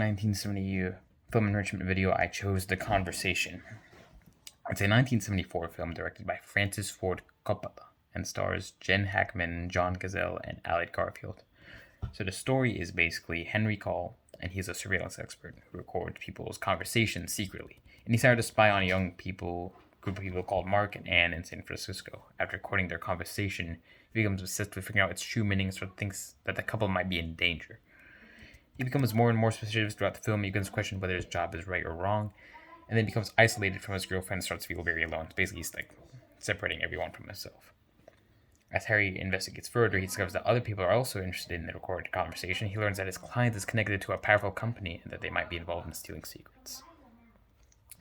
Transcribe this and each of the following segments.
1970 film enrichment video, I chose The Conversation. It's a 1974 film directed by Francis Ford Coppola and stars Jen Hackman, John Cazale, and Alec Garfield. So the story is basically Henry Call, and he's a surveillance expert who records people's conversations secretly. And he started to spy on a group of people called Mark and Anne in San Francisco. After recording their conversation, he becomes obsessed with figuring out its true meaning and sort of thinks that the couple might be in danger. He becomes more and more suspicious throughout the film. He begins to question whether his job is right or wrong, and then becomes isolated from his girlfriend and starts to feel very alone. Basically, he's like separating everyone from himself. As Harry investigates further, he discovers that other people are also interested in the recorded conversation. He learns that his client is connected to a powerful company and that they might be involved in stealing secrets.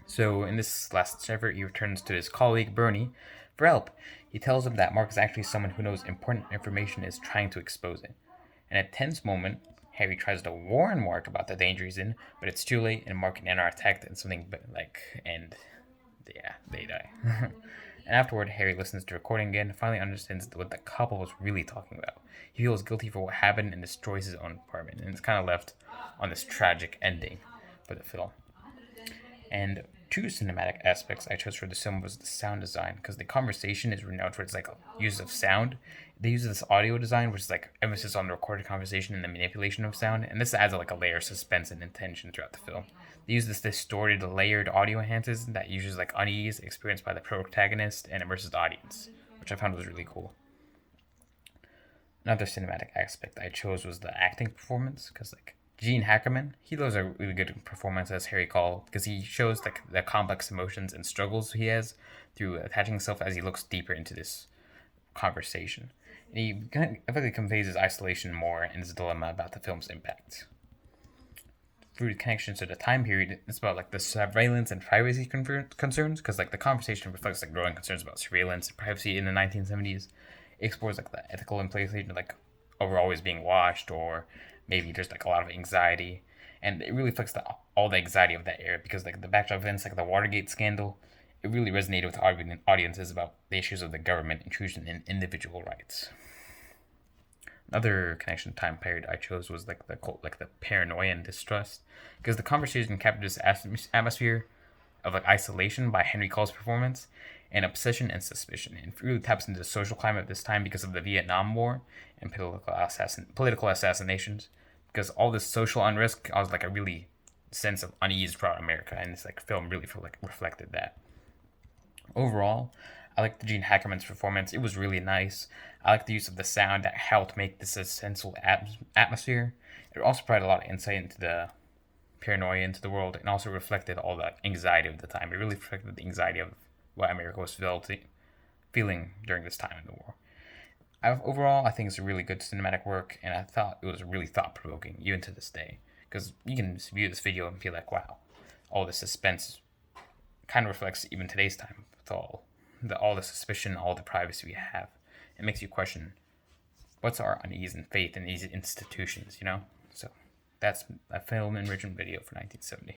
So, in this last effort, he returns to his colleague, Bernie, for help. He tells him that Mark is actually someone who knows important information and is trying to expose it. In a tense moment, Harry tries to warn Mark about the danger he's in, but it's too late, and Mark and Anne are attacked, and they die. And afterward, Harry listens to the recording again and finally understands what the couple was really talking about. He feels guilty for what happened and destroys his own apartment, and it's kind of left on this tragic ending for the film. And two cinematic aspects I chose for the film was the sound design, because the conversation is renowned for its use of sound. They use this audio design, which is emphasis on the recorded conversation and the manipulation of sound, and this adds a layer of suspense and intention throughout the film. They use this distorted, layered audio enhances that uses unease experienced by the protagonist and immerses the audience, which I found was really cool. Another cinematic aspect I chose was the acting performance, because Gene Hackman, he does a really good performance as Harry Call, because he shows the complex emotions and struggles he has through attaching himself as he looks deeper into this conversation. And he effectively conveys his isolation more and his dilemma about the film's impact. Through the connection to the time period, it's about the surveillance and privacy concerns, because the conversation reflects growing concerns about surveillance and privacy in the 1970s. It explores the ethical implications of we're always being watched, or maybe there's a lot of anxiety, and it really reflects all the anxiety of that era, because the backdrop events the Watergate scandal, it really resonated with audiences about the issues of the government intrusion in individual rights. Another connection time period I chose was the paranoia and distrust, because the conversation captured this atmosphere of isolation by Henry Call's performance, and obsession and suspicion, and it really taps into the social climate at this time because of the Vietnam War and political assassinations, because all this social unrest caused a really sense of unease throughout America, and this film really reflected that. Overall, I liked the Gene Hackman's performance. It was really nice. I liked the use of the sound that helped make this a sensual atmosphere. It also provided a lot of insight into the paranoia into the world, and also reflected all the anxiety of the time. It really reflected the anxiety of what America was feeling during this time in the war. Overall, I think it's a really good cinematic work, and I thought it was really thought-provoking, even to this day. Because you can view this video and feel wow, all the suspense kind of reflects even today's time, with all the suspicion, all the privacy we have. It makes you question, what's our unease and faith in these institutions, So that's a film enrichment video for 1970.